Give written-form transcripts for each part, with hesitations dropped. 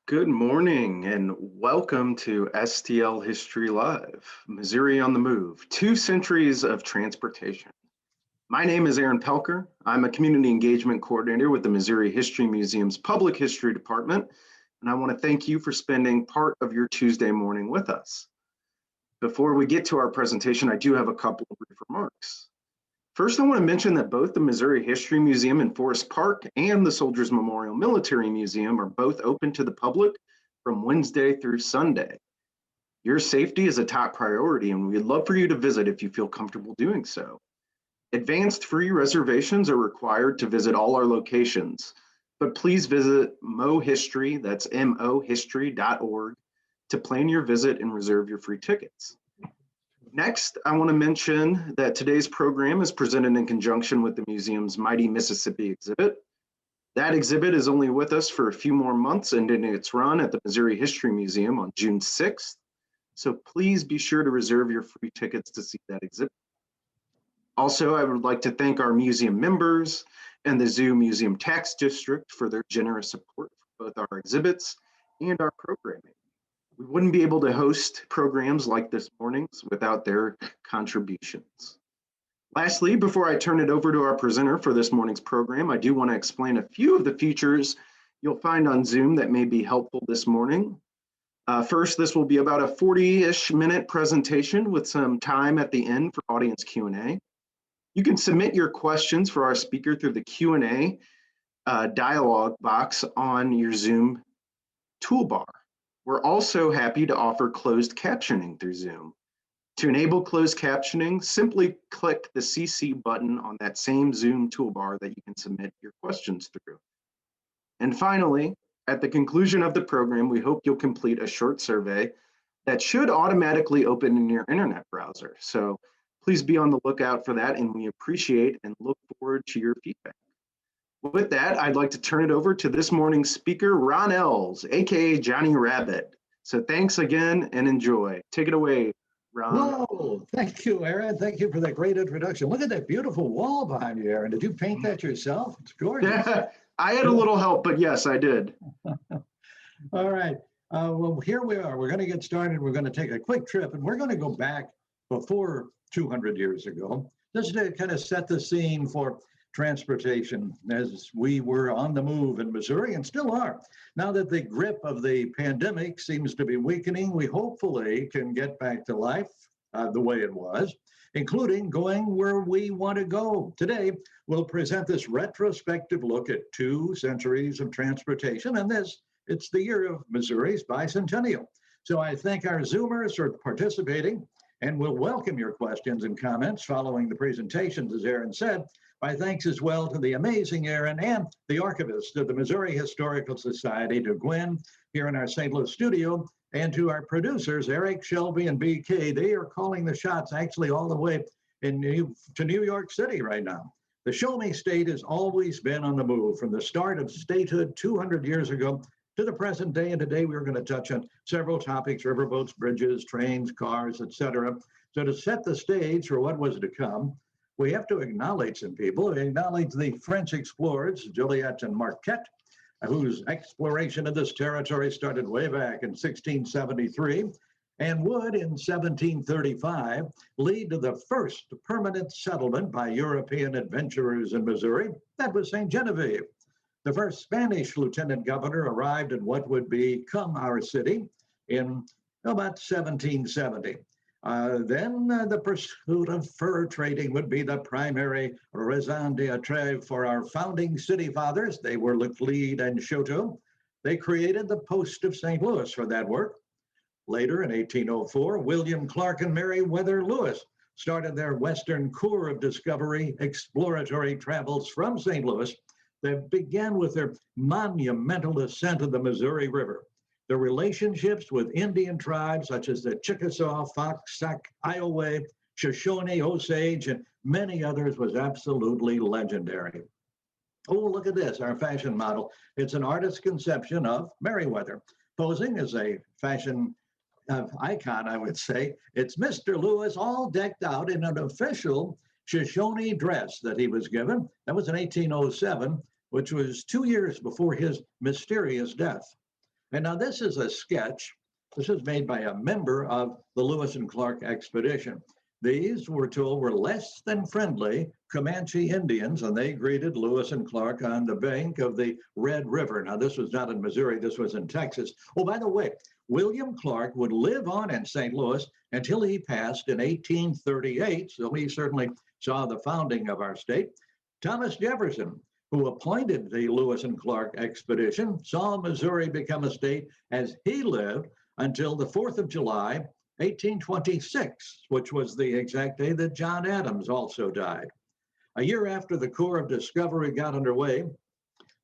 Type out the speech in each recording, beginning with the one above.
Good morning and welcome to STL History Live, Missouri on the Move, 2 centuries of transportation. My name is Aaron Pelker. I'm a community engagement coordinator with the Missouri History Museum's Public History Department, and I want to thank you for spending part of your Tuesday morning with us. Before we get to our presentation, I do have a couple of brief remarks. First, I want to mention that both the Missouri History Museum in Forest Park and the Soldiers Memorial Military Museum are both open to the public from Wednesday through Sunday. Your safety is a top priority, and we'd love for you to visit if you feel comfortable doing so. Advanced free reservations are required to visit all our locations, but please visit MoHistory, that's mohistory.org, to plan your visit and reserve your free tickets. Next, I want to mention that today's program is presented in conjunction with the museum's Mighty Mississippi exhibit. That exhibit is only with us for a few more months, ending its run at the Missouri History Museum on June 6th. So please be sure to reserve your free tickets to see that exhibit. Also, I would like to thank our museum members and the Zoo Museum Tax District for their generous support for both our exhibits and our programming. We wouldn't be able to host programs like this morning's without their contributions. Lastly, before I turn it over to our presenter for this morning's program, I do want to explain a few of the features you'll find on Zoom that may be helpful this morning. First, this will be about a 40-ish minute presentation with some time at the end for audience Q&A. You can submit your questions for our speaker through the Q&A dialog box on your Zoom toolbar. We're also happy to offer closed captioning through Zoom. To enable closed captioning, simply click the CC button on that same Zoom toolbar that you can submit your questions through. And finally, at the conclusion of the program, we hope you'll complete a short survey that should automatically open in your internet browser. So please be on the lookout for that, and we appreciate and look forward to your feedback. With that, I'd like to turn it over to this morning's speaker, Ron Ells, aka Johnny Rabbit. So thanks again and enjoy. Take it away, Ron. Whoa, thank you, Aaron. Thank you for that great introduction. Look at that beautiful wall behind you, Aaron. Did you paint that yourself? It's gorgeous. I had a little help, but yes, I did. All right. Well, here we are. We're going to get started. We're going to take a quick trip, and we're going to go back before 200 years ago, just to kind of set the scene for transportation as we were on the move in Missouri and still are. Now that the grip of the pandemic seems to be weakening, we hopefully can get back to life the way it was, including going where we want to go. Today, we'll present this retrospective look at 2 centuries of transportation, and it's the year of Missouri's bicentennial. So I thank our Zoomers for participating, and we'll welcome your questions and comments following the presentations, as Aaron said. My thanks as well to the amazing Aaron and the archivist of the Missouri Historical Society, to Gwen here in our St. Louis studio, and to our producers, Eric, Shelby, and BK. They are calling the shots actually all the way to New York City right now. The Show Me State has always been on the move from the start of statehood 200 years ago to the present day. And today we're going to touch on several topics: riverboats, bridges, trains, cars, etc. So to set the stage for what was to come, we have to acknowledge some people. We acknowledge the French explorers, Joliet and Marquette, whose exploration of this territory started way back in 1673 and would, in 1735, lead to the first permanent settlement by European adventurers in Missouri. That was St. Genevieve. The first Spanish lieutenant governor arrived in what would become our city in about 1770. Then the pursuit of fur trading would be the primary raison d'etre for our founding city fathers. They were Laclede and Choteau. They created the Post of St. Louis for that work. Later, in 1804, William Clark and Meriwether Lewis started their Western Tour of Discovery exploratory travels from St. Louis that began with their monumental ascent of the Missouri River. The relationships with Indian tribes such as the Chickasaw, Fox, Sac, Iowa, Shoshone, Osage, and many others was absolutely legendary. Oh, look at this, our fashion model. It's an artist's conception of Meriwether, posing as a fashion icon, I would say. It's Mr. Lewis, all decked out in an official Shoshone dress that he was given. That was in 1807, which was 2 years before his mysterious death. And now this is a sketch. This is made by a member of the Lewis and Clark expedition. These, we're told, were less than friendly Comanche Indians, and they greeted Lewis and Clark on the bank of the Red River. Now, this was not in Missouri, this was in Texas. Oh, by the way, William Clark would live on in St. Louis until he passed in 1838, so he certainly saw the founding of our state. Thomas Jefferson, who appointed the Lewis and Clark expedition, saw Missouri become a state as he lived until the 4th of July, 1826, which was the exact day that John Adams also died. A year after the Corps of Discovery got underway,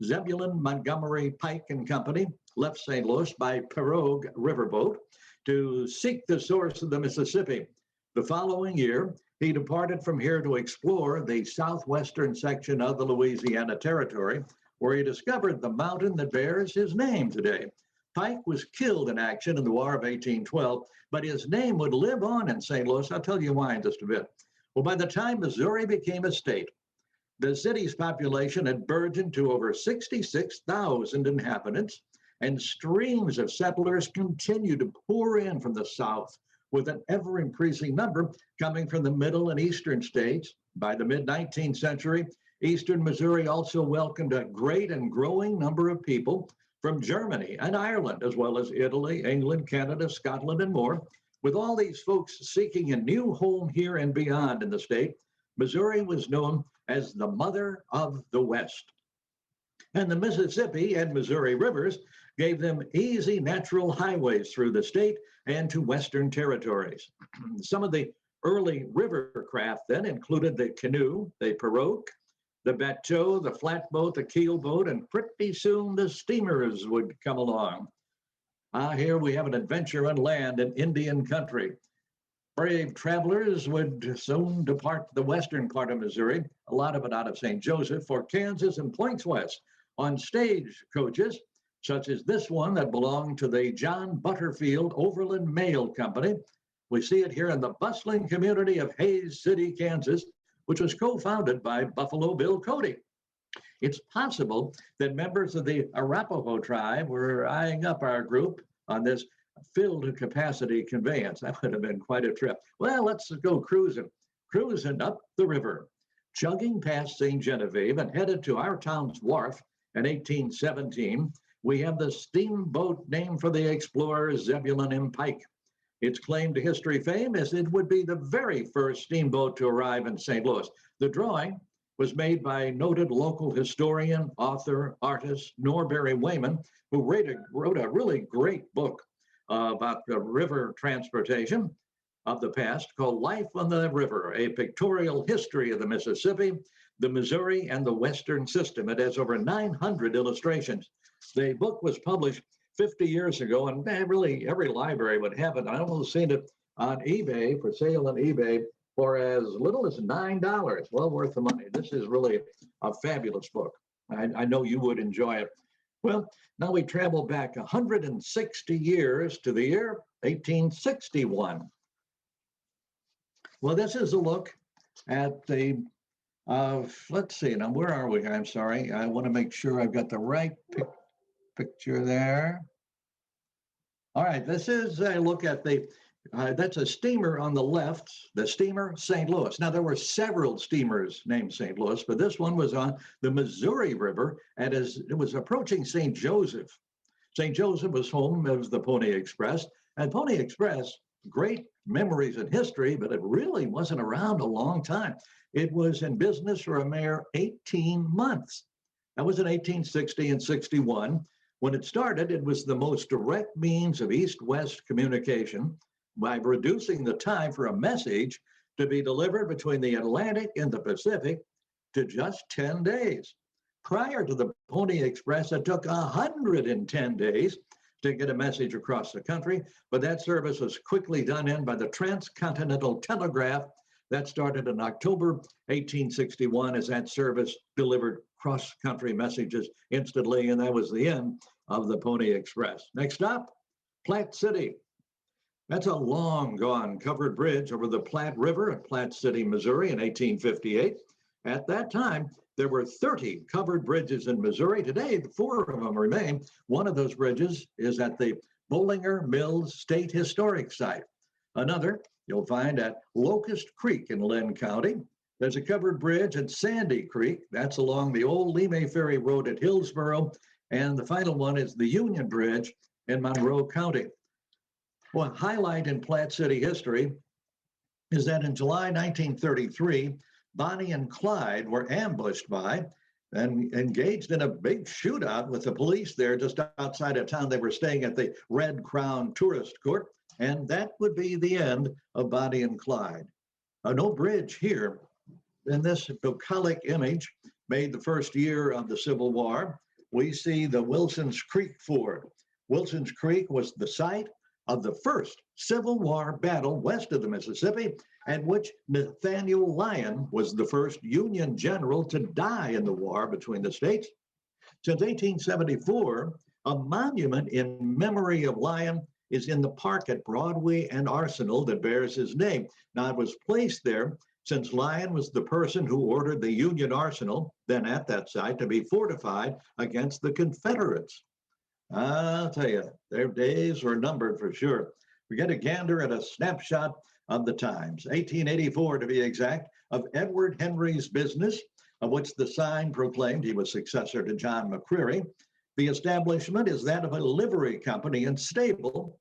Zebulon Montgomery Pike and Company left St. Louis by pirogue riverboat to seek the source of the Mississippi. The following year, he departed from here to explore the southwestern section of the Louisiana Territory, where he discovered the mountain that bears his name today. Pike was killed in action in the War of 1812, but his name would live on in St. Louis. I'll tell you why in just a bit. Well, by the time Missouri became a state, the city's population had burgeoned to over 66,000 inhabitants, and streams of settlers continued to pour in from the south, with an ever-increasing number coming from the middle and eastern states. By the mid-19th century, eastern Missouri also welcomed a great and growing number of people from Germany and Ireland, as well as Italy, England, Canada, Scotland, and more. With all these folks seeking a new home here and beyond in the state, Missouri was known as the Mother of the West. And the Mississippi and Missouri rivers gave them easy natural highways through the state and to Western territories. Some of the early river craft then included the canoe, the pirogue, the bateau, the flatboat, the keelboat, and pretty soon the steamers would come along. Here we have an adventure on land in Indian country. Brave travelers would soon depart the western part of Missouri, a lot of it out of St. Joseph, for Kansas and points west on stage coaches, such as this one that belonged to the John Butterfield Overland Mail Company. We see it here in the bustling community of Hays City, Kansas, which was co-founded by Buffalo Bill Cody. It's possible that members of the Arapaho tribe were eyeing up our group on this filled capacity conveyance. That would have been quite a trip. Well, let's go cruising up the river, chugging past St. Genevieve and headed to our town's wharf in 1817. We have the steamboat named for the explorer Zebulon M. Pike. Its claim to history fame is it would be the very first steamboat to arrive in St. Louis. The drawing was made by noted local historian, author, artist Norbury Wayman, who wrote a really great book about the river transportation of the past called Life on the River, a pictorial history of the Mississippi, the Missouri, and the Western system. It has over 900 illustrations. The book was published 50 years ago, and really every library would have it. I almost seen it on eBay, for sale on eBay, for as little as $9. Well worth the money. This is really a fabulous book. I know you would enjoy it. Well, now we travel back 160 years to the year 1861. Well, this is a look at the, let's see, now where are we? I'm sorry, I want to make sure I've got the right picture there. All right, this is a look at the, that's a steamer on the left, the steamer St. Louis. Now, there were several steamers named St. Louis, but this one was on the Missouri River, and as it was approaching St. Joseph. St. Joseph was home of the Pony Express, and Pony Express, great memories in history, but it really wasn't around a long time. It was in business for a mere 18 months. That was in 1860 and 61. When it started, it was the most direct means of east-west communication by reducing the time for a message to be delivered between the Atlantic and the Pacific to just 10 days. Prior to the Pony Express, it took 110 days to get a message across the country, but that service was quickly done in by the Transcontinental Telegraph. That started in October 1861 as that service delivered cross-country messages instantly, and that was the end of the Pony Express. Next up, Platte City. That's a long gone covered bridge over the Platte River at Platte City, Missouri in 1858. At that time, There were 30 covered bridges in Missouri. Today, 4 of them remain. One of those bridges is at the Bollinger Mills State Historic Site. Another you'll find at Locust Creek in Lynn County. There's a covered bridge at Sandy Creek. That's along the old Lemay Ferry Road at Hillsboro. And the final one is the Union Bridge in Monroe County. Well, a highlight in Platte City history is that in July 1933, Bonnie and Clyde were ambushed by and engaged in a big shootout with the police there just outside of town. They were staying at the Red Crown Tourist Court, and that would be the end of Bonnie and Clyde. No bridge here in this bucolic image made the first year of the Civil War. We see the Wilson's Creek Ford. Wilson's Creek was the site of the first Civil War battle west of the Mississippi, at which Nathaniel Lyon was the first Union general to die in the war between the states. Since 1874, a monument in memory of Lyon is in the park at Broadway and Arsenal that bears his name. Now, it was placed there since Lyon was the person who ordered the Union Arsenal, then at that site, to be fortified against the Confederates. I'll tell you, their days were numbered for sure. We get a gander at a snapshot of the times, 1884 to be exact, of Edward Henry's business, of which the sign proclaimed he was successor to John McCreary. The establishment is that of a livery company and stable.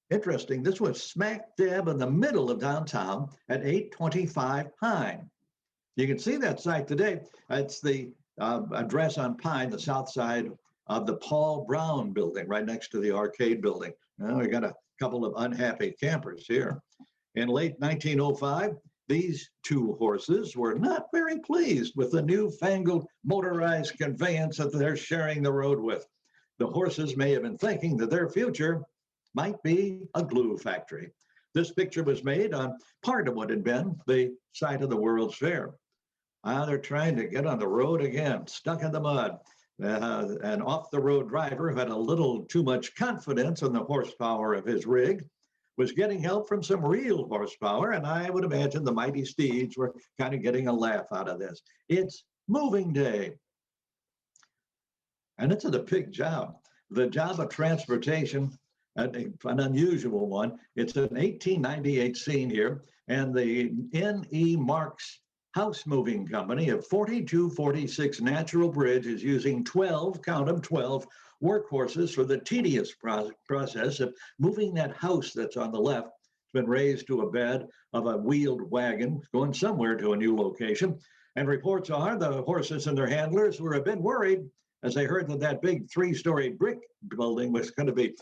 Interesting, this was smack dab in the middle of downtown at 825 Pine. You can see that site today. It's the address on Pine, the south side of the Paul Brown building, right next to the arcade building. Now we got a couple of unhappy campers here. In late 1905, these 2 horses were not very pleased with the newfangled motorized conveyance that they're sharing the road with. The horses may have been thinking that their future might be a glue factory. This picture was made on part of what had been the site of the World's Fair. They're trying to get on the road again, stuck in the mud. An off-the-road driver who had a little too much confidence in the horsepower of his rig was getting help from some real horsepower, and I would imagine the mighty steeds were kind of getting a laugh out of this. It's moving day. And it's a big job. The job of transportation, an unusual one. It's an 1898 scene here, and the N.E. Marks House Moving Company of 4246 Natural Bridge is using 12, count them, 12 workhorses for the tedious process of moving that house that's on the left. It's been raised to a bed of a wheeled wagon going somewhere to a new location. And reports are the horses and their handlers were a bit worried as they heard that that big 3-story brick building was going to be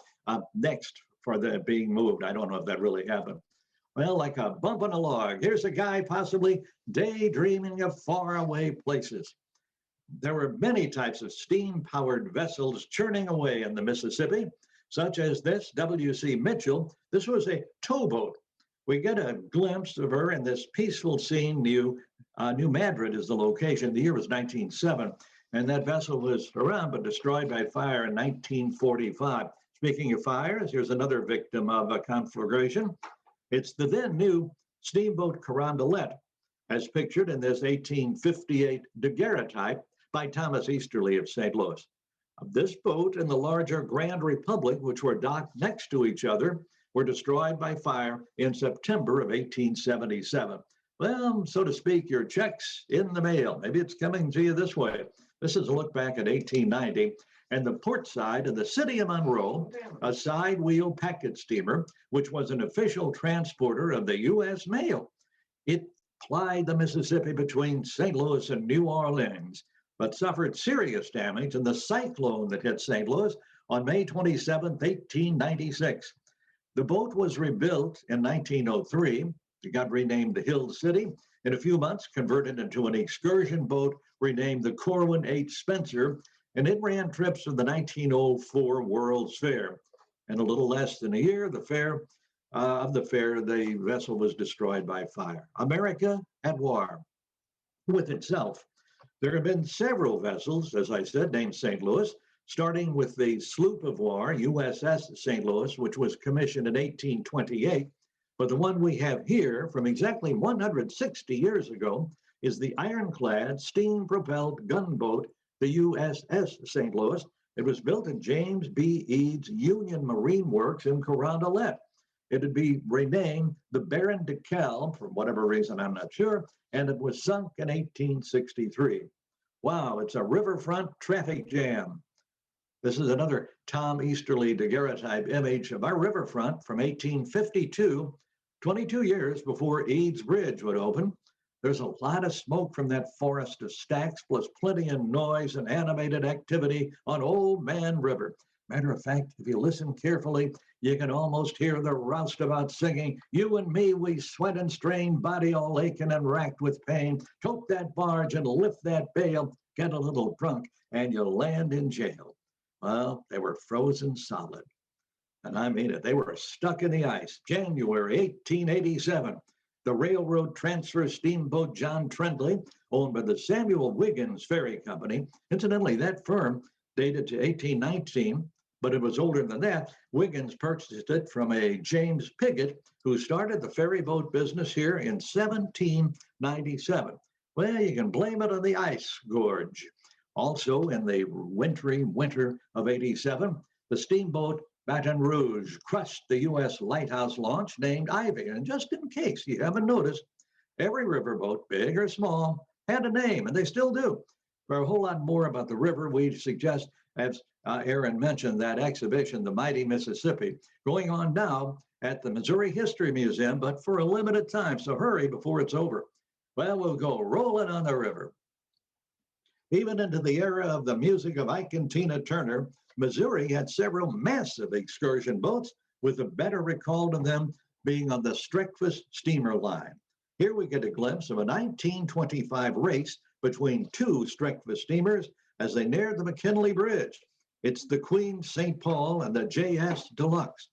next for the being moved. I don't know if that really happened. Well, like a bump on a log, here's a guy possibly daydreaming of faraway places. There were many types of steam-powered vessels churning away in the Mississippi, such as this W.C. Mitchell. This was a towboat. We get a glimpse of her in this peaceful scene. New Madrid is the location. The year was 1907, and that vessel was around but destroyed by fire in 1945. Speaking of fires, here's another victim of a conflagration. It's the then new steamboat Carondelet, as pictured in this 1858 daguerreotype by Thomas Easterly of St. Louis. This boat and the larger Grand Republic, which were docked next to each other, were destroyed by fire in September of 1877. Well, so to speak, your check's in the mail. Maybe it's coming to you this way. This is a look back at 1890. And the port side of the city of Monroe, a side wheel packet steamer, which was an official transporter of the U.S. mail. It plied the Mississippi between St. Louis and New Orleans, but suffered serious damage in the cyclone that hit St. Louis on May 27, 1896. The boat was rebuilt in 1903. It got renamed the Hill City. In a few months, converted into an excursion boat renamed the Corwin H. Spencer, and it ran trips to the 1904 World's Fair. In a little less than a year, the vessel was destroyed by fire. America at war with itself. There have been several vessels, as I said, named St. Louis, starting with the sloop of war, USS St. Louis, which was commissioned in 1828. But the one we have here from exactly 160 years ago is the ironclad, steam-propelled gunboat, the USS St. Louis. It was built in James B. Eads Union Marine Works in Carondelet. It would be renamed the Baron de Kalb, for whatever reason, I'm not sure, and it was sunk in 1863. Wow, it's a riverfront traffic jam. This is another Tom Easterly daguerreotype image of our riverfront from 1852, 22 years before Eads Bridge would open. There's a lot of smoke from that forest of stacks, plus plenty of noise and animated activity on Old Man River. Matter of fact, if you listen carefully, you can almost hear the roustabout singing, "You and me, we sweat and strain, body all aching and racked with pain. Tote that barge and lift that bale, get a little drunk, and you'll land in jail." Well, they were frozen solid. And I mean it, they were stuck in the ice. January 1887. The railroad transfer steamboat John Trendley, owned by the Samuel Wiggins Ferry Company. Incidentally, that firm dated to 1819, but it was older than that. Wiggins purchased it from a James Piggott, who started the ferry boat business here in 1797. Well, you can blame it on the ice gorge. Also, in the wintry winter of 87, the steamboat Baton Rouge crushed the U.S. lighthouse launch named Ivy. And just in case you haven't noticed, every riverboat, big or small, had a name, and they still do. For a whole lot more about the river, we suggest, as Aaron mentioned, that exhibition, The Mighty Mississippi, going on now at the Missouri History Museum, but for a limited time. So hurry before it's over. Well, we'll go rolling on the river. Even into the era of the music of Ike and Tina Turner, Missouri had several massive excursion boats, with the better recalled of them being on the Streckfus steamer line. Here we get a glimpse of a 1925 race between two Streckfus steamers as they neared the McKinley Bridge. It's the Queen St. Paul and the JS Deluxe.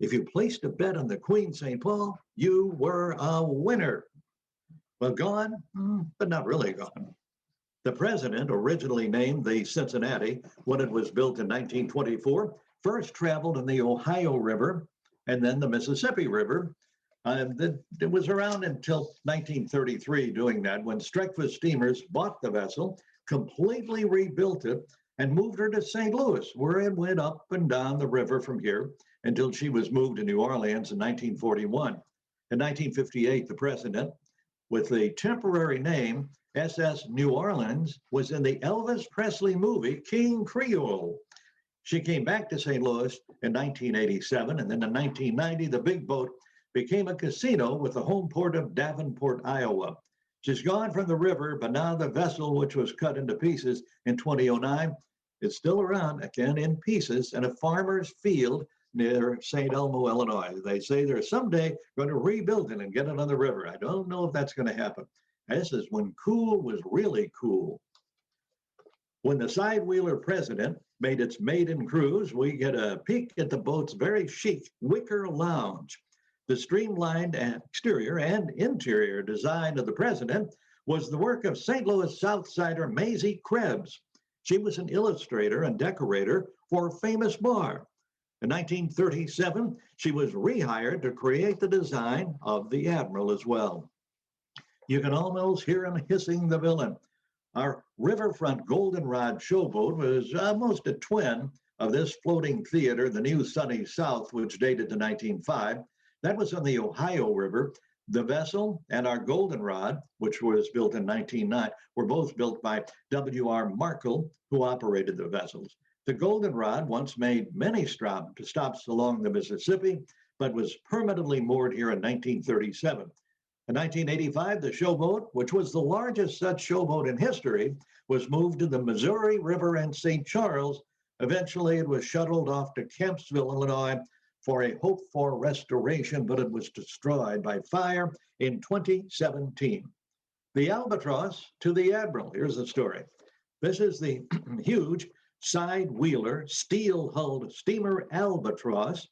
If you placed a bet on the Queen St. Paul, you were a winner. Well, gone, but not really gone. The president, originally named the Cincinnati when it was built in 1924, first traveled in the Ohio River and then the Mississippi River. It was around until 1933 doing that, when Streckfus Steamers bought the vessel, completely rebuilt it, and moved her to St. Louis, where it went up and down the river from here until she was moved to New Orleans in 1941. In 1958, the president, with the temporary name SS New Orleans, was in the Elvis Presley movie King Creole. She came back to St. Louis in 1987, and then in 1990, the big boat became a casino with the home port of Davenport, Iowa. She's gone from the river, but now the vessel, which was cut into pieces in 2009, is still around, again in pieces, in a farmer's field near St. Elmo, Illinois. They say they're someday going to rebuild it and get it on the river. I don't know if that's going to happen. This is when cool was really cool. When the Side-Wheeler President made its maiden cruise, we get a peek at the boat's very chic wicker lounge. The streamlined exterior and interior design of the president was the work of St. Louis Southsider Maisie Krebs. She was an illustrator and decorator for a famous bar. In 1937, she was rehired to create the design of the Admiral as well. You can almost hear him hissing the villain. Our riverfront goldenrod showboat was almost a twin of this floating theater, the New Sunny South, which dated to 1905. That was on the Ohio River. The vessel and our goldenrod, which was built in 1909, were both built by W.R. Markle, who operated the vessels. The goldenrod once made many stops along the Mississippi, but was permanently moored here in 1937. In 1985, the showboat, which was the largest such showboat in history, was moved to the Missouri River and St. Charles. Eventually, it was shuttled off to Kempsville, Illinois, for a hoped-for restoration, but it was destroyed by fire in 2017. The Albatross to the Admiral. Here's the story. This is the huge side-wheeler, steel-hulled steamer Albatross,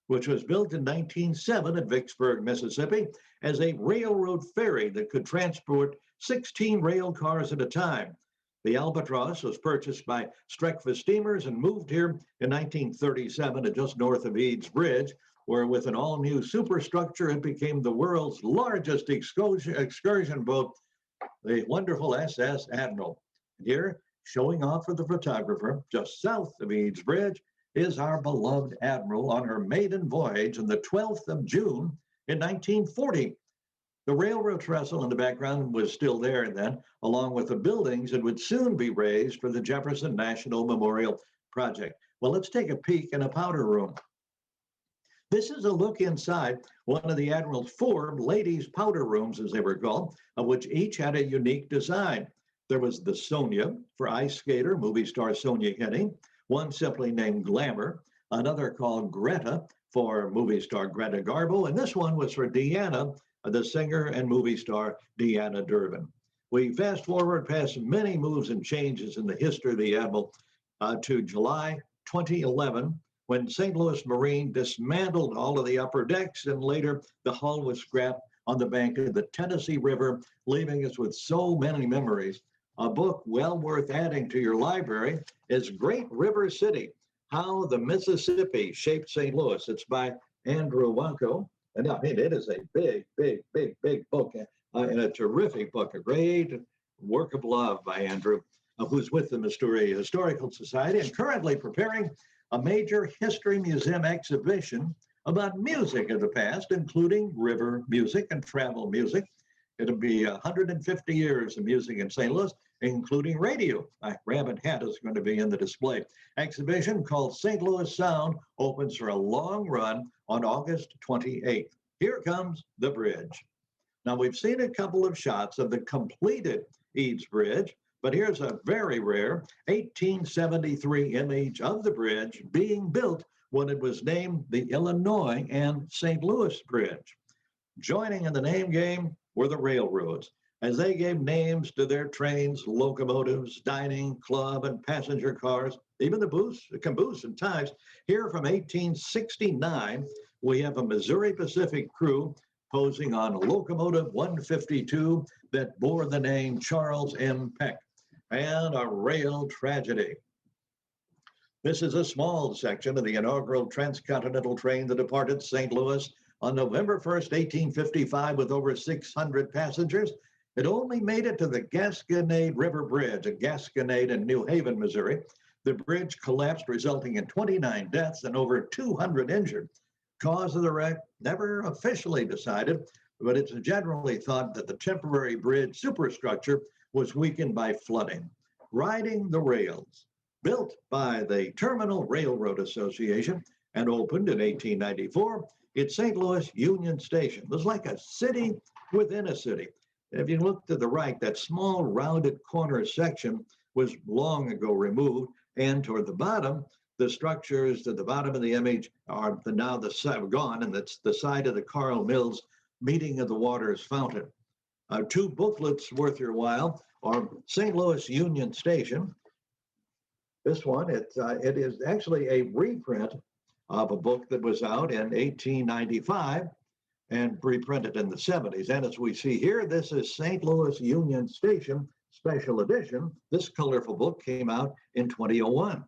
which was built in 1907 at Vicksburg, Mississippi, as a railroad ferry that could transport 16 rail cars at a time. The Albatross was purchased by Streckfus Steamers and moved here in 1937 to just north of Eads Bridge, where with an all-new superstructure, it became the world's largest excursion boat the wonderful SS Admiral. Here, showing off for the photographer, just south of Eads Bridge, is our beloved Admiral on her maiden voyage on the 12th of June in 1940. The railroad trestle in the background was still there then, along with the buildings that would soon be raised for the Jefferson National Memorial Project. Well, let's take a peek in a powder room. This is a look inside one of the Admiral's four ladies' powder rooms, as they were called, of which each had a unique design. There was the Sonia for ice skater, movie star Sonia Henning, one simply named Glamour, another called Greta for movie star Greta Garbo, and this one was for Deanna, the singer and movie star Deanna Durbin. We fast forward past many moves and changes in the history of the Admiral to July 2011, when St. Louis Marine dismantled all of the upper decks, and later the hull was scrapped on the bank of the Tennessee River, leaving us with so many memories. A book well worth adding to your library is Great River City, How the Mississippi Shaped St. Louis. It's by Andrew Wanko. And I mean, it is a big, big, big, big book, and a terrific book, a great work of love by Andrew, who's with the Missouri Historical Society and currently preparing a major history museum exhibition about music of the past, including river music and travel music. It'll be 150 years of music in St. Louis, including radio. Rabbit Hat is going to be in the display. Exhibition called St. Louis Sound opens for a long run on August 28th. Here comes the bridge. Now, we've seen a couple of shots of the completed Eads Bridge, but here's a very rare 1873 image of the bridge being built when it was named the Illinois and St. Louis Bridge. Joining in the name game were the railroads, as they gave names to their trains, locomotives, dining, club, and passenger cars, even the caboose and ties. Here from 1869, we have a Missouri Pacific crew posing on locomotive 152 that bore the name Charles M. Peck, and a rail tragedy. This is a small section of the inaugural transcontinental train that departed St. Louis on November 1st, 1855, with over 600 passengers. It only made it to the Gasconade River Bridge at Gasconade in New Haven, Missouri. The bridge collapsed, resulting in 29 deaths and over 200 injured. Cause of the wreck never officially decided, but it's generally thought that the temporary bridge superstructure was weakened by flooding. Riding the Rails, built by the Terminal Railroad Association and opened in 1894, it's St. Louis Union Station. It was like a city within a city. If you look to the right, that small rounded corner section was long ago removed, and toward the bottom, the structures at the bottom of the image are now the side gone, and that's the side of the Carl Mills Meeting of the Waters Fountain. Two booklets worth your while are St. Louis Union Station. This one, it is actually a reprint of a book that was out in 1895 and reprinted in the 70s. And as we see here, this is St. Louis Union Station Special Edition. This colorful book came out in 2001.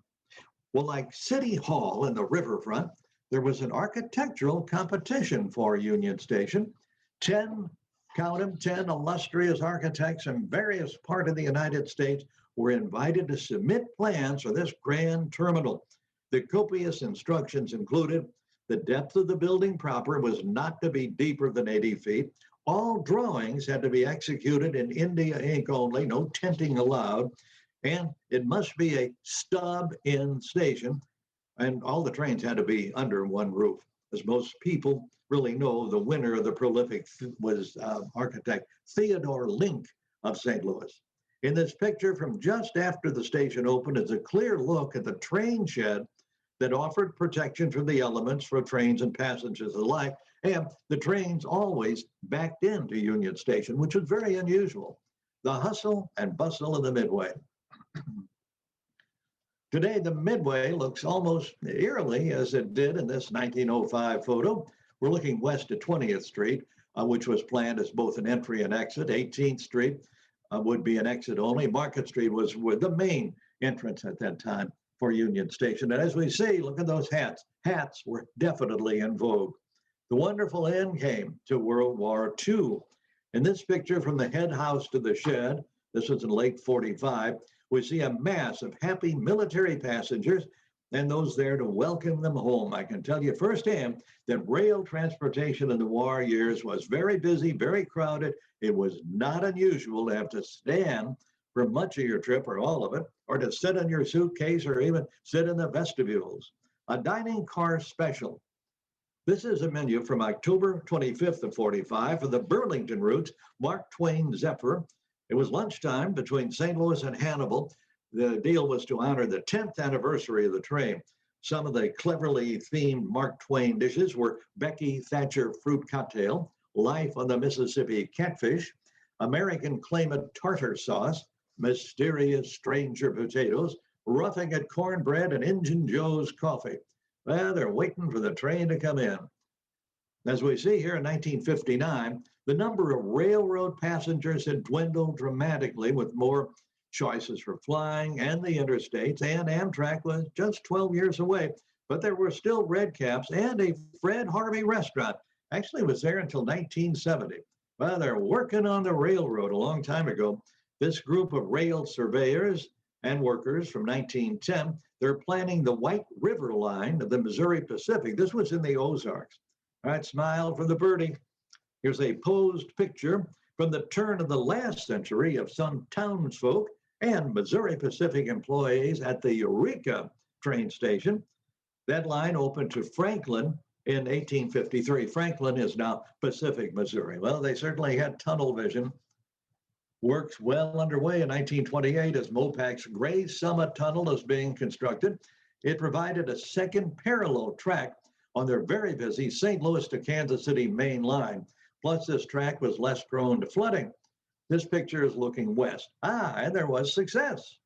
Well, like City Hall in the riverfront, there was an architectural competition for Union Station. 10 illustrious architects in various parts of the United States were invited to submit plans for this grand terminal. The copious instructions included the depth of the building proper was not to be deeper than 80 feet. All drawings had to be executed in India ink only, no tinting allowed, and it must be a stub-in station, and all the trains had to be under one roof. As most people really know, the winner of the prolific was architect Theodore Link of St. Louis. In this picture from just after the station opened is a clear look at the train shed that offered protection from the elements for trains and passengers alike, and the trains always backed into Union Station, which was very unusual. The hustle and bustle of the Midway. Today, the Midway looks almost eerily as it did in this 1905 photo. We're looking west at 20th Street, which was planned as both an entry and exit. 18th Street would be an exit only. Market Street was the main entrance at that time for Union Station. And as we see, look at those hats. Hats were definitely in vogue. The wonderful end came to World War II. In this picture from the head house to the shed, this was in late 45, we see a mass of happy military passengers and those there to welcome them home. I can tell you firsthand that rail transportation in the war years was very busy, very crowded. It was not unusual to have to stand for much of your trip or all of it, or to sit in your suitcase or even sit in the vestibules. A dining car special. This is a menu from October 25th of 45 for the Burlington routes, Mark Twain Zephyr. It was lunchtime between St. Louis and Hannibal. The deal was to honor the 10th anniversary of the train. Some of the cleverly themed Mark Twain dishes were Becky Thatcher fruit cocktail, Life on the Mississippi catfish, American claimant tartar sauce, mysterious stranger potatoes, roughing it cornbread, and Injun Joe's coffee. Well, they're waiting for the train to come in. As we see here in 1959, the number of railroad passengers had dwindled dramatically with more choices for flying and the interstates, and Amtrak was just 12 years away, but there were still red caps and a Fred Harvey restaurant. Actually, it was there until 1970. Well, they're working on the railroad a long time ago. This group of rail surveyors and workers from 1910, they're planning the White River Line of the Missouri Pacific. This was in the Ozarks. All right, smile for the birdie. Here's a posed picture from the turn of the last century of some townsfolk and Missouri Pacific employees at the Eureka train station. That line opened to Franklin in 1853. Franklin is now Pacific, Missouri. Well, they certainly had tunnel vision. Works well underway in 1928 as Mopac's Gray Summit Tunnel is being constructed. It provided a second parallel track on their very busy St. Louis to Kansas City main line. Plus, this track was less prone to flooding. This picture is looking west. And there was success.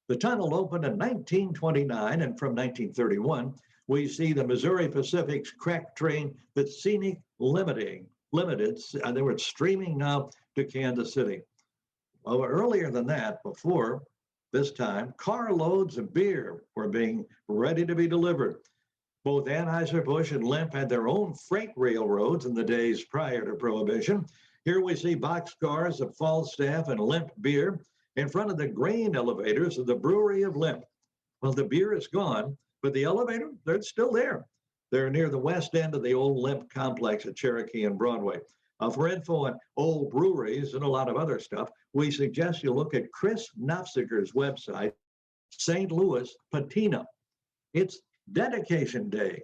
The tunnel opened in 1929, and from 1931, we see the Missouri Pacific's crack train, the Scenic Limited. They were streaming now to Kansas City. Well, earlier than that, before this time, carloads of beer were being ready to be delivered. Both Anheuser-Busch and Lemp had their own freight railroads in the days prior to Prohibition. Here we see boxcars of Falstaff and Lemp beer in front of the grain elevators of the brewery of Lemp. Well, the beer is gone, but the elevator, they're still there. They're near the west end of the old Lemp complex at Cherokee and Broadway. For info on old breweries and a lot of other stuff, we suggest you look at Chris Nofziger's website, St. Louis Patina. It's Dedication Day.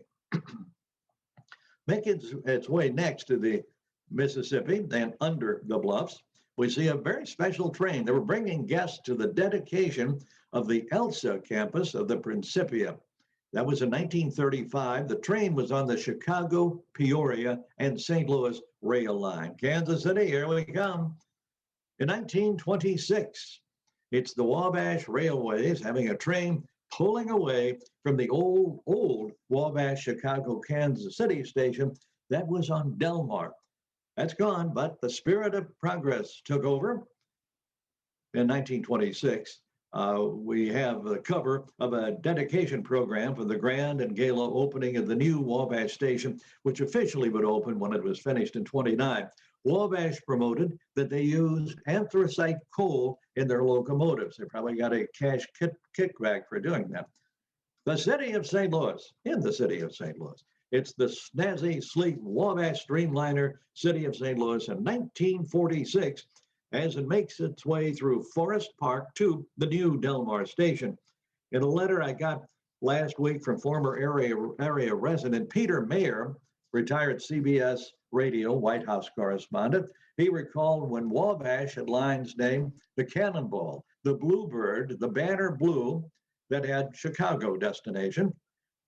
Making its way next to the Mississippi and under the bluffs, we see a very special train. They were bringing guests to the dedication of the Elsa campus of the Principia. That was in 1935. The train was on the Chicago, Peoria, and St. Louis rail line. Kansas City, here we come. In 1926, it's the Wabash Railways having a train pulling away from the old Wabash Chicago, Kansas City station that was on Delmar. That's gone, but the spirit of progress took over. In 1926, we have the cover of a dedication program for the grand and gala opening of the new Wabash station, which officially would open when it was finished in 29. Wabash promoted that they used anthracite coal in their locomotives. They probably got a cash kickback for doing that. The city of St. Louis, in the city of St. Louis, it's the snazzy, sleek Wabash Streamliner City of St. Louis in 1946 as it makes its way through Forest Park to the new Delmar station. In a letter I got last week from former area resident Peter Mayer, retired CBS Radio White House correspondent, he recalled when Wabash had lines named the Cannonball, the Bluebird, the Banner Blue that had Chicago destination.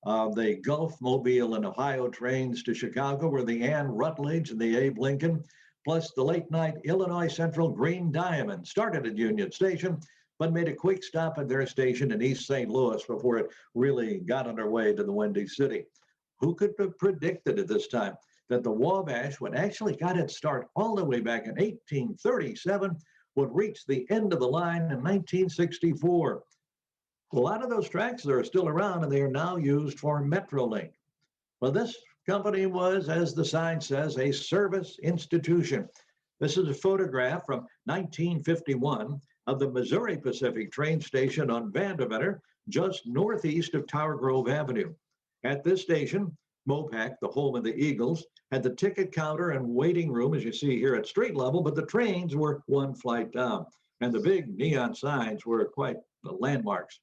The Gulf, Mobile, and Ohio trains to Chicago were the Ann Rutledge and the Abe Lincoln, plus the late night Illinois Central Green Diamond started at Union Station, but made a quick stop at their station in East St. Louis before it really got underway to the Windy City. Who could have predicted at this time that the Wabash, when actually got its start all the way back in 1837, would reach the end of the line in 1964? A lot of those tracks are still around and they are now used for Metrolink. Well, this company was, as the sign says, a service institution. This is a photograph from 1951 of the Missouri Pacific train station on Vandeventer, just northeast of Tower Grove Avenue. At this station, Mopac, the home of the Eagles, had the ticket counter and waiting room, as you see here at street level, but the trains were one flight down, and the big neon signs were quite the landmarks.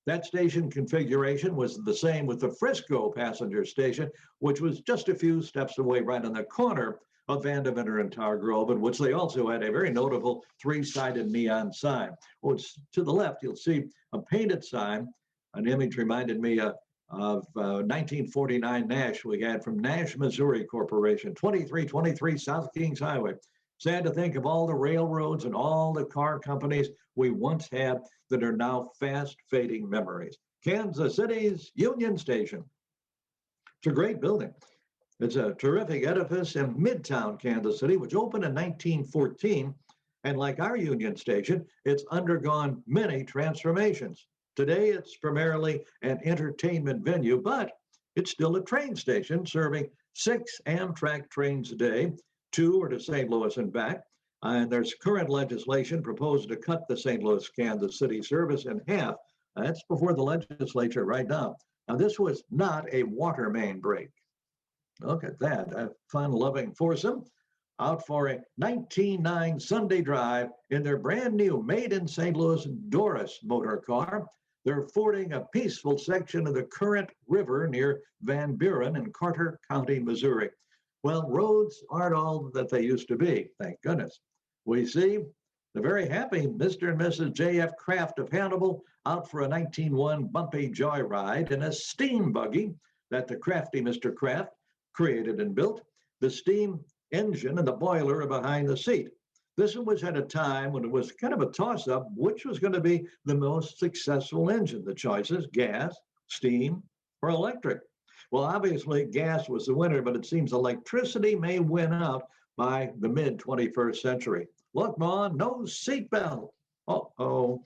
That station configuration was the same with the Frisco passenger station, which was just a few steps away right on the corner of Vandeventer and Tower Grove, in which they also had a very notable three-sided neon sign. Well, to the left, you'll see a painted sign. An image reminded me of 1949 Nash we had from Nash, Missouri Corporation, 2323 South Kings Highway. Sad to think of all the railroads and all the car companies we once had that are now fast fading memories. Kansas City's Union Station. It's a great building. It's a terrific edifice in Midtown Kansas City, which opened in 1914. And like our Union Station, it's undergone many transformations. Today, it's primarily an entertainment venue, but it's still a train station serving 6 Amtrak trains a day. 2 are to St. Louis and back. And there's current legislation proposed to cut the St. Louis, Kansas City service in half. That's before the legislature right now. Now, this was not a water main break. Look at that, a fun-loving foursome out for a 1909 Sunday drive in their brand new made in St. Louis Doris motor car. They're fording a peaceful section of the Current River near Van Buren in Carter County, Missouri. Well, roads aren't all that they used to be, thank goodness. We see the very happy Mr. and Mrs. J.F. Kraft of Hannibal out for a 1901 bumpy joyride in a steam buggy that the crafty Mr. Kraft created and built. The steam engine and the boiler are behind the seat. This was at a time when it was kind of a toss-up which was going to be the most successful engine. The choices: gas, steam, or electric. Well, obviously gas was the winner, but it seems electricity may win out by the mid-21st century. Look, Mom, no seatbelt. Uh-oh,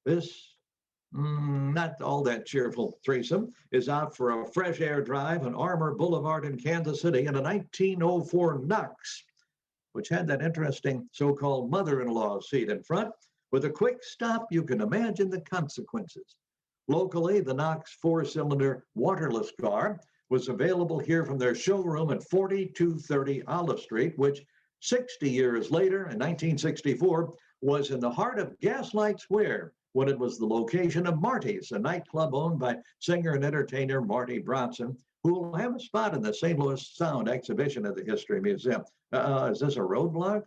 this not all that cheerful threesome is out for a fresh air drive on Armour Boulevard in Kansas City in a 1904 Knox, which had that interesting so-called mother-in-law seat in front. With a quick stop, you can imagine the consequences. Locally, the Knox 4-cylinder waterless car was available here from their showroom at 4230 Olive Street, which 60 years later, in 1964, was in the heart of Gaslight Square, when it was the location of Marty's, a nightclub owned by singer and entertainer Marty Bronson, who will have a spot in the St. Louis Sound exhibition at the History Museum. Is this a roadblock?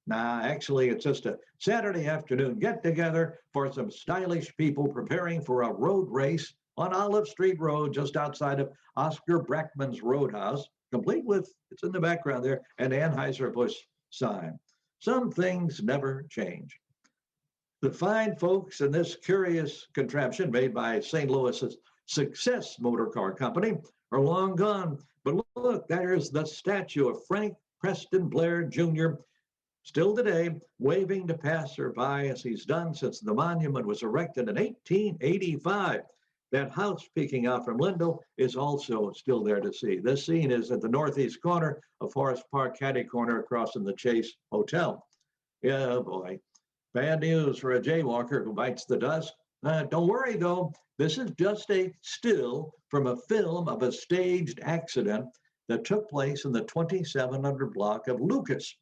Nah, actually, it's just a Saturday afternoon get-together for some stylish people preparing for a road race on Olive Street Road, just outside of Oscar Brackman's Roadhouse, complete with, it's in the background there, an Anheuser-Busch sign. Some things never change. The fine folks in this curious contraption made by St. Louis's Success Motor Car Company are long gone. But look, there's the statue of Frank Preston Blair Jr., still today, waving to passerby as he's done since the monument was erected in 1885. That house peeking out from Lindell is also still there to see. This scene is at the northeast corner of Forest Park Caddy Corner across from the Chase Hotel. Yeah, boy. Bad news for a jaywalker who bites the dust. Don't worry, though. This is just a still from a film of a staged accident that took place in the 2700 block of Lucas.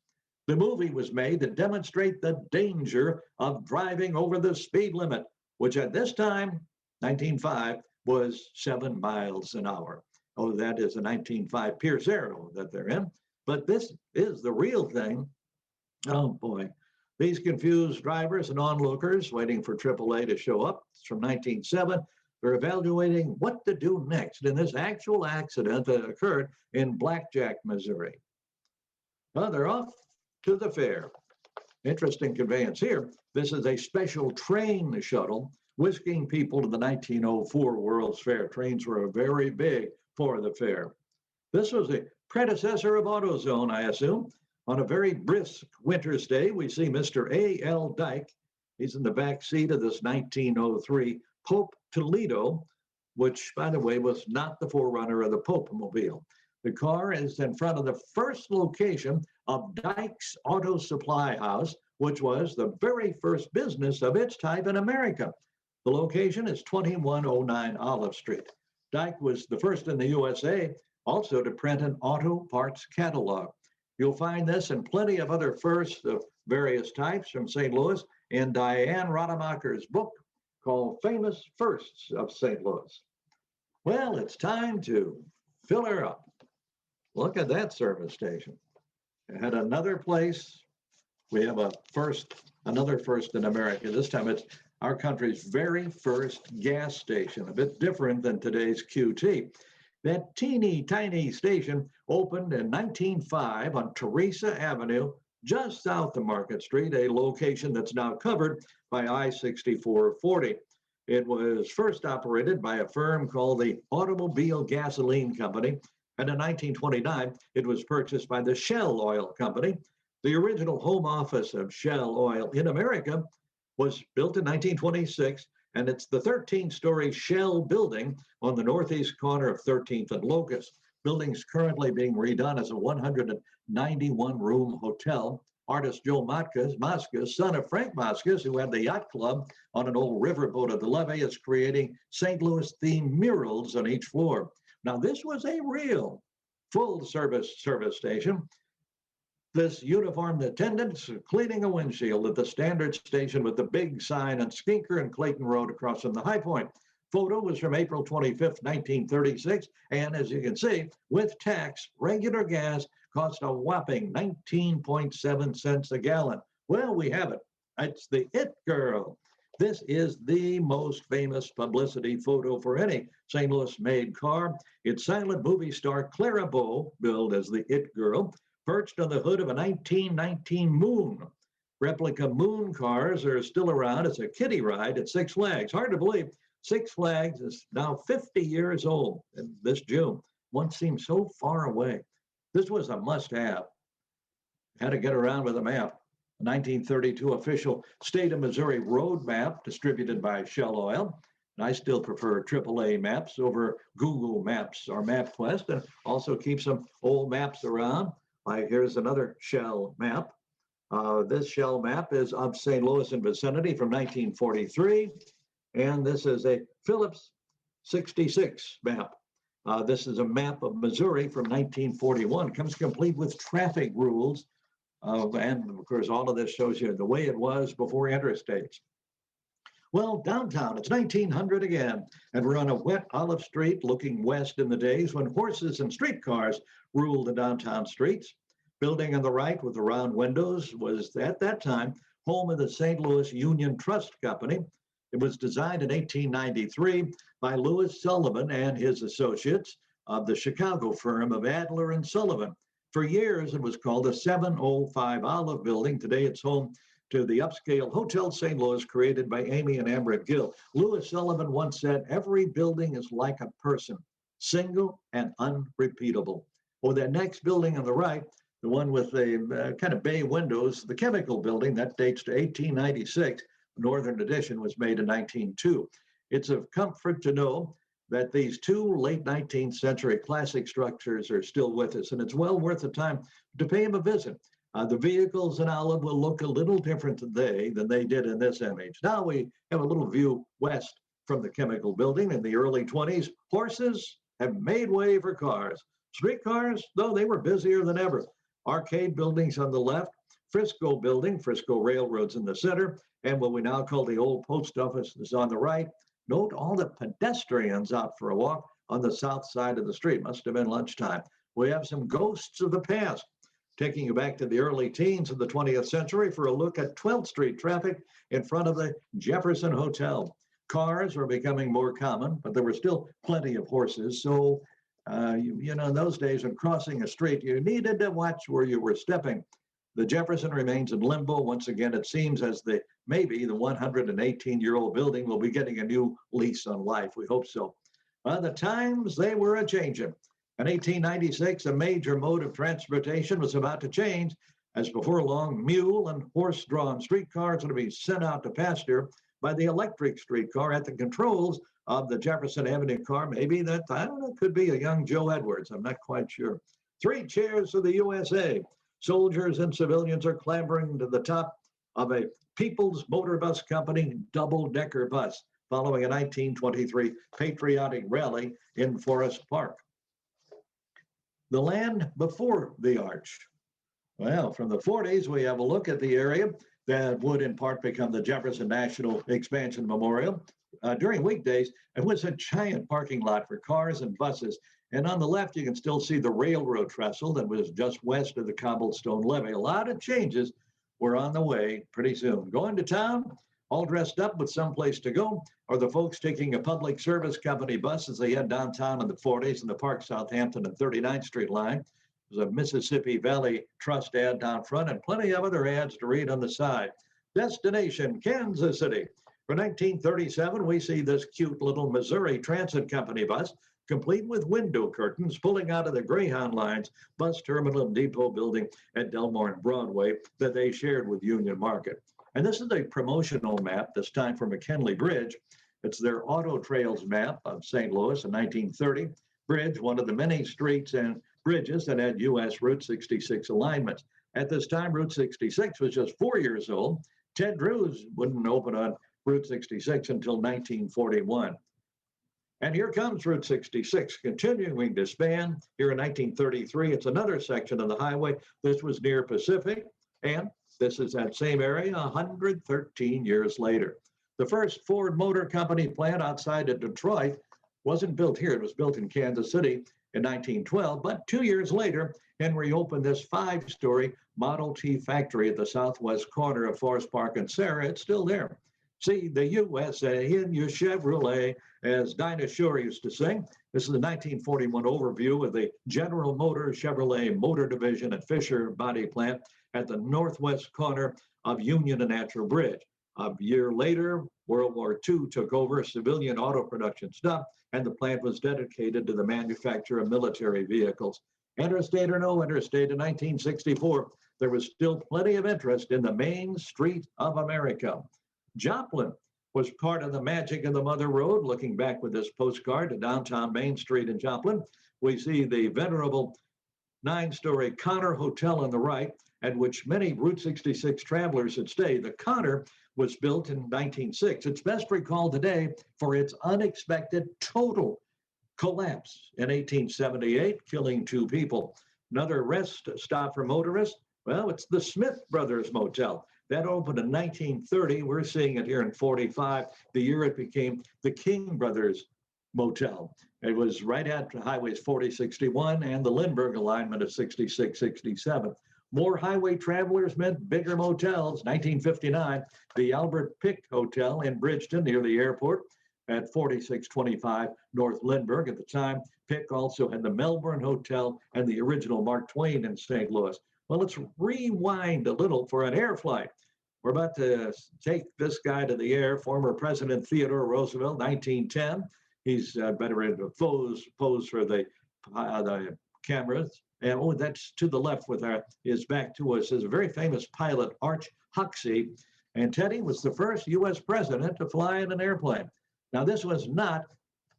The movie was made to demonstrate the danger of driving over the speed limit, which at this time, 1905, was 7 miles an hour. Oh, that is a 1905 Pierce Arrow that they're in. But this is the real thing. Oh, boy. These confused drivers and onlookers waiting for AAA to show up. It's from 1907. They're evaluating what to do next in this actual accident that occurred in Blackjack, Missouri. Well, they're off to the fair. Interesting conveyance here. This is a special train shuttle whisking people to the 1904 World's Fair. Trains were very big for the fair. This was a predecessor of AutoZone, I assume. On a very brisk winter's day, we see Mr. A.L. Dyke. He's in the back seat of this 1903 Pope Toledo, which, by the way, was not the forerunner of the Pope-mobile. The car is in front of the first location of Dyke's Auto Supply House, which was the very first business of its type in America. The location is 2109 Olive Street. Dyke was the first in the USA also to print an auto parts catalog. You'll find this and plenty of other firsts of various types from St. Louis in Diane Rademacher's book called Famous Firsts of St. Louis. Well, it's time to fill her up. Look at that service station. At another place, we have another first in America. This time it's our country's very first gas station, a bit different than today's QT. That teeny tiny station opened in 1905 on Teresa Avenue, just south of Market Street, a location that's now covered by I-6440. It was first operated by a firm called the Automobile Gasoline Company, and in 1929, it was purchased by the Shell Oil Company. The original home office of Shell Oil in America was built in 1926, and it's the 13-story Shell building on the northeast corner of 13th and Locust. Building's currently being redone as a 191-room hotel. Artist Joe Mascas, son of Frank Mascas, who had the yacht club on an old riverboat at the levee, is creating St. Louis-themed murals on each floor. Now, this was a real full-service service station. This uniformed attendants cleaning a windshield at the standard station with the big sign on Skinker and Clayton Road across from the High Point. Photo was from April 25th, 1936. And as you can see, with tax, regular gas cost a whopping 19.7 cents a gallon. Well, we have it. It's the It Girl. This is the most famous publicity photo for any St. Louis-made car. It's silent movie star Clara Bow, billed as the It Girl, perched on the hood of a 1919 Moon. Replica Moon cars are still around as a kiddie ride at Six Flags. Hard to believe, Six Flags is now 50 years old in this June. One seems so far away. This was a must-have. Had to get around with a map. 1932 official state of Missouri road map distributed by Shell Oil. And I still prefer AAA maps over Google Maps or MapQuest, and also keep some old maps around. Here's another Shell map. This Shell map is of St. Louis and vicinity from 1943. And this is a Phillips 66 map. This is a map of Missouri from 1941. It comes complete with traffic rules. And of course, all of this shows you the way it was before interstates. Well, downtown, it's 1900 again, and we're on a wet Olive Street looking west in the days when horses and streetcars ruled the downtown streets. Building on the right with the round windows was, at that time, home of the St. Louis Union Trust Company. It was designed in 1893 by Louis Sullivan and his associates of the Chicago firm of Adler and Sullivan. For years, it was called the 705 Olive Building. Today, it's home to the upscale Hotel St. Louis, created by Amy and Amrit Gill. Louis Sullivan once said, "Every building is like a person, single and unrepeatable." Or that next building on the right, the one with the kind of bay windows, the Chemical Building, that dates to 1896. The Northern Edition was made in 1902. It's of comfort to know that these two late 19th century classic structures are still with us, and it's well worth the time to pay them a visit. The vehicles in Olive will look a little different today than they did in this image. Now we have a little view west from the Chemical Building. In the early 20s, horses have made way for cars. Streetcars, though, they were busier than ever. Arcade buildings on the left, Frisco Building, Frisco Railroad's in the center, and what we now call the old post office is on the right. Note all the pedestrians out for a walk on the south side of the street. Must have been lunchtime. We have some ghosts of the past, taking you back to the early teens of the 20th century for a look at 12th Street traffic in front of the Jefferson Hotel. Cars were becoming more common, but there were still plenty of horses. So, in those days when crossing a street, you needed to watch where you were stepping. The Jefferson remains in limbo. Once again, it seems as maybe the 118-year-old building will be getting a new lease on life. We hope so. The times, they were a-changing. In 1896, a major mode of transportation was about to change, as before long, mule and horse-drawn streetcars would be sent out to pasture by the electric streetcar at the controls of the Jefferson Avenue car. Maybe that, I don't know, could be a young Joe Edwards. I'm not quite sure. 3 cheers for the USA. Soldiers and civilians are clambering to the top of a People's Motor Bus Company double-decker bus following a 1923 patriotic rally in Forest Park. The land before the arch. Well, from the 40s, we have a look at the area that would in part become the Jefferson National Expansion Memorial. During weekdays, it was a giant parking lot for cars and buses. And on the left, you can still see the railroad trestle that was just west of the cobblestone levee. A lot of changes were on the way pretty soon. Going to town, all dressed up with someplace to go, or the folks taking a public service company bus as they head downtown in the 40s in the Park Southampton and 39th Street line. There's a Mississippi Valley Trust ad down front and plenty of other ads to read on the side. Destination, Kansas City. For 1937, we see this cute little Missouri Transit Company bus, complete with window curtains, pulling out of the Greyhound Line's bus terminal and depot building at Delmar and Broadway that they shared with Union Market. And this is a promotional map, this time for McKinley Bridge. It's their Auto Trails map of St. Louis in 1930. Bridge, one of the many streets and bridges that had U.S. Route 66 alignments. At this time, Route 66 was just 4 years old. Ted Drewes wouldn't open on Route 66 until 1941. And here comes Route 66, continuing to span. Here in 1933, it's another section of the highway. This was near Pacific, and this is that same area 113 years later. The first Ford Motor Company plant outside of Detroit wasn't built here. It was built in Kansas City in 1912, but 2 years later, Henry opened this 5-story Model T factory at the southwest corner of Forest Park and Sarah. It's still there. See the USA in your Chevrolet, as Dinah Shore used to sing. This is the 1941 overview of the General Motors Chevrolet Motor Division at Fisher Body Plant at the northwest corner of Union and Natural Bridge. A year later, World War II took over, civilian auto production stopped, and the plant was dedicated to the manufacture of military vehicles. Interstate or no interstate, in 1964, there was still plenty of interest in the main street of America. Joplin was part of the magic of the Mother Road. Looking back with this postcard to downtown Main Street in Joplin, we see the venerable 9-story Connor Hotel on the right, at which many Route 66 travelers had stayed. The Connor was built in 1906. It's best recalled today for its unexpected total collapse in 1878, killing 2 people. Another rest stop for motorists, well, it's the Smith Brothers Motel. That opened in 1930. We're seeing it here in 45, the year it became the King Brothers Motel. It was right at highways 4061 and the Lindbergh alignment of 6667. More highway travelers meant bigger motels. 1959, the Albert Pick Hotel in Bridgeton near the airport at 4625 North Lindbergh. At the time, Pick also had the Melbourne Hotel and the original Mark Twain in St. Louis. Well, let's rewind a little for an air flight. We're about to take this guy to the air, former President Theodore Roosevelt, 1910. He's better to pose for the cameras. And oh, that's to the left with his back to us is a very famous pilot, Arch Huxley. And Teddy was the first U.S. president to fly in an airplane. Now, this was not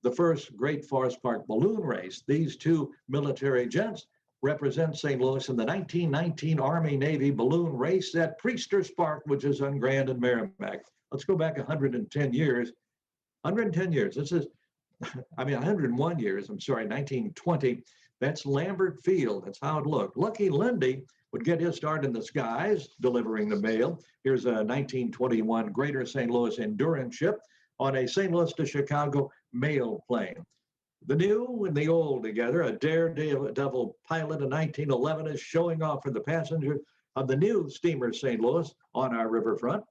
the first Great Forest Park balloon race. These 2 military jets represent St. Louis in the 1919 Army-Navy balloon race at Priester's Park, which is on Grand and Merrimack. Let's go back 110 years. 110 years. This is, 101 years. 1920. That's Lambert Field. That's how it looked. Lucky Lindy would get his start in the skies, delivering the mail. Here's a 1921 Greater St. Louis Endurance ship on a St. Louis to Chicago mail plane. The new and the old together, a daredevil pilot in 1911 is showing off for the passenger of the new steamer St. Louis on our riverfront.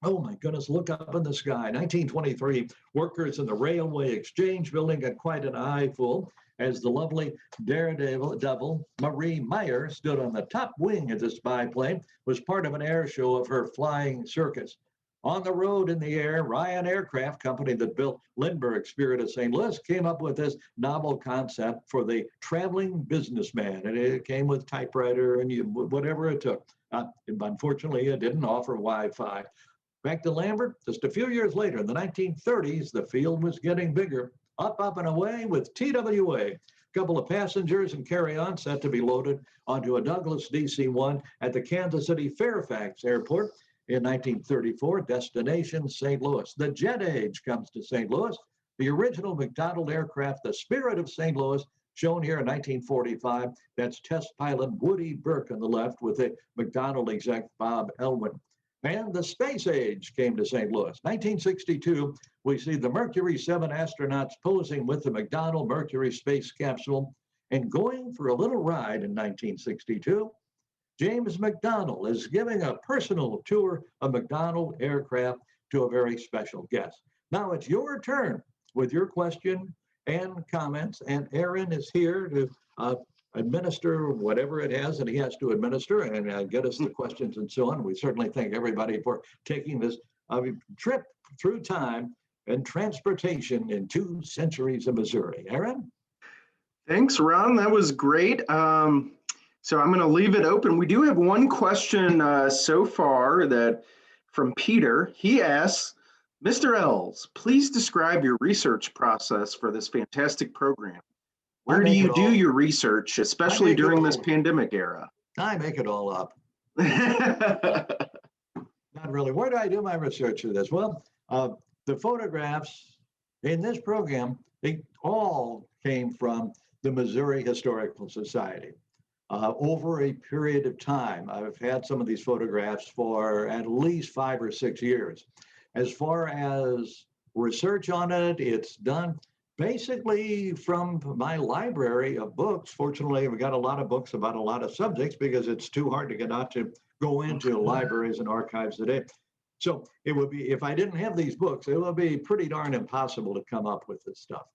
Oh my goodness, look up in the sky. 1923, workers in the Railway Exchange Building got quite an eyeful as the lovely daredevil Marie Meyer stood on the top wing of this biplane, was part of an air show of her flying circus. On the road in the air, Ryan Aircraft Company that built Lindbergh Spirit of St. Louis came up with this novel concept for the traveling businessman. And it came with typewriter and whatever it took. Unfortunately, it didn't offer Wi-Fi. Back to Lambert, just a few years later, in the 1930s, the field was getting bigger. Up and away with TWA. A couple of passengers and carry-on set to be loaded onto a Douglas DC-1 at the Kansas City Fairfax Airport in 1934, destination St. Louis. The jet age comes to St. Louis. The original McDonnell aircraft, the Spirit of St. Louis, shown here in 1945. That's test pilot Woody Burke on the left with the McDonnell exec Bob Elwin. And the space age came to St. Louis. 1962, we see the Mercury 7 astronauts posing with the McDonnell Mercury space capsule and going for a little ride in 1962. James McDonnell is giving a personal tour of McDonnell aircraft to a very special guest. Now it's your turn with your question and comments, and Aaron is here to administer whatever it has that he has to administer and get us the questions and so on. We certainly thank everybody for taking this trip through time and transportation in 2 centuries of Missouri. Aaron? Thanks, Ron. That was great. So I'm going to leave it open. We do have one question so far that from Peter. He asks, Mr. Els, please describe your research process for this fantastic program. Where do you do your research, especially during this pandemic era? I make it all up. Not really. Where do I do my research for this? Well, the photographs in this program, they all came from the Missouri Historical Society. Over a period of time, I've had some of these photographs for at least 5 or 6 years. As far as research on it, it's done basically from my library of books. Fortunately, we got a lot of books about a lot of subjects because it's too hard to get out to go into libraries and archives today. So it would be, if I didn't have these books, it would be pretty darn impossible to come up with this stuff.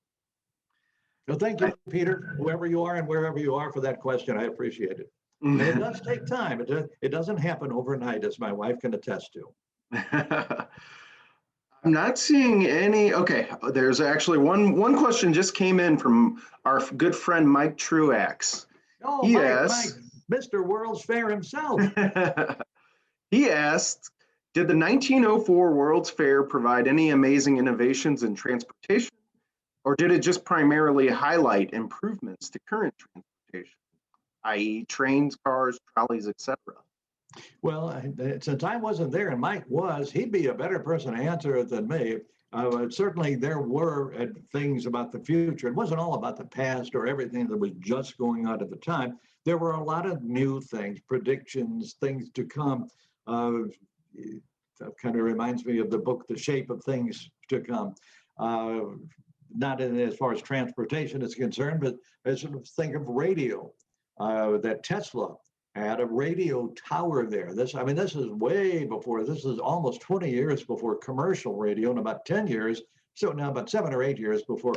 So thank you, Peter, whoever you are and wherever you are, for that question. I appreciate it. And it does take time. It doesn't happen overnight, as my wife can attest to. I'm not seeing any. Okay, there's actually one question just came in from our good friend Mike Truax. Oh, Mike, Mr. World's Fair himself. He asked, did the 1904 World's Fair provide any amazing innovations in transportation, or did it just primarily highlight improvements to current transportation, i.e. trains, cars, trolleys, etc.? Well, since I wasn't there and Mike was, he'd be a better person to answer it than me. Certainly there were things about the future. It wasn't all about the past or everything that was just going on at the time. There were a lot of new things, predictions, things to come. That kind of reminds me of the book, The Shape of Things to Come. Not as far as transportation is concerned, but as think of radio, that Tesla had a radio tower there. This is way before, this is almost 20 years before commercial radio and about 10 years, so now about 7 or 8 years before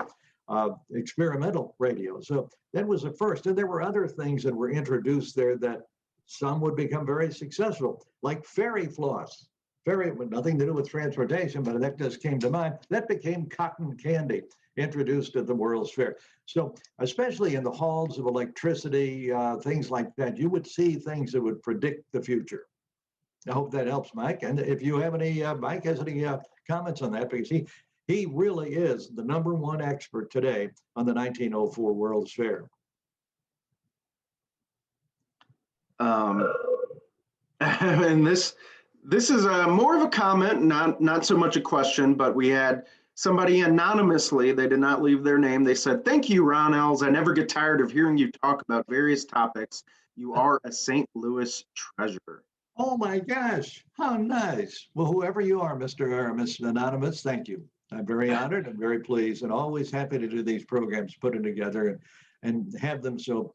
experimental radio. So that was the first. And there were other things that were introduced there that some would become very successful, like fairy floss. Fairy, nothing to do with transportation, but that just came to mind. That became cotton candy, introduced at the World's Fair. So especially in the halls of electricity, things like that, you would see things that would predict the future. I hope that helps, Mike. And if you have any, Mike has any comments on that, because he really is the #1 expert today on the 1904 World's Fair. And this is more of a comment, not so much a question, but we had somebody anonymously, they did not leave their name. They said, thank you, Ron Els. I never get tired of hearing you talk about various topics. You are a St. Louis treasure. Oh my gosh, how nice. Well, whoever you are, Mr. or Miss Anonymous, thank you. I'm very honored and very pleased and always happy to do these programs, put them together and have them so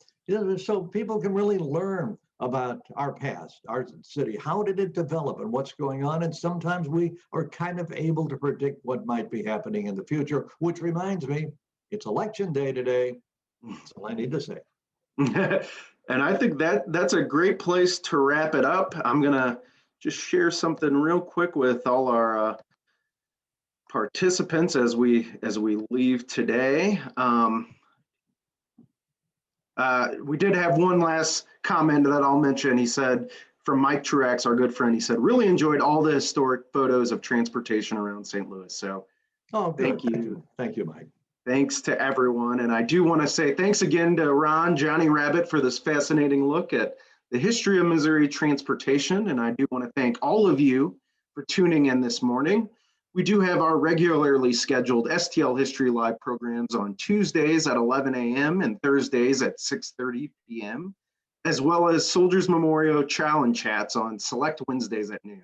people can really learn about our past, our city. How did it develop and what's going on? And sometimes we are kind of able to predict what might be happening in the future, which reminds me, it's election day today. That's all I need to say. And I think that's a great place to wrap it up. I'm gonna just share something real quick with all our participants as we leave today. We did have one last comment that I'll mention. He said, from Mike Truax, our good friend. He said, really enjoyed all the historic photos of transportation around St. Louis. So Oh, good. thank you. Thank you, Mike. Thanks to everyone. And I do want to say thanks again to Ron, Johnny Rabbit for this fascinating look at the history of Missouri transportation. And I do want to thank all of you for tuning in this morning. We do have our regularly scheduled STL History Live programs on Tuesdays at 11 a.m. and Thursdays at 6:30 p.m., as well as Soldiers Memorial Challenge Chats on select Wednesdays at noon.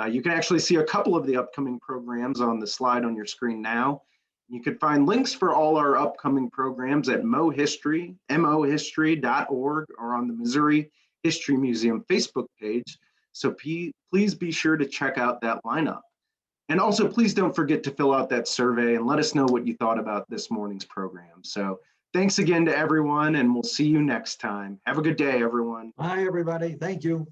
You can actually see a couple of the upcoming programs on the slide on your screen now. You can find links for all our upcoming programs at mohistory.org, or on the Missouri History Museum Facebook page. So please be sure to check out that lineup. And also, please don't forget to fill out that survey and let us know what you thought about this morning's program. So thanks again to everyone, and we'll see you next time. Have a good day, everyone. Bye, everybody. Thank you.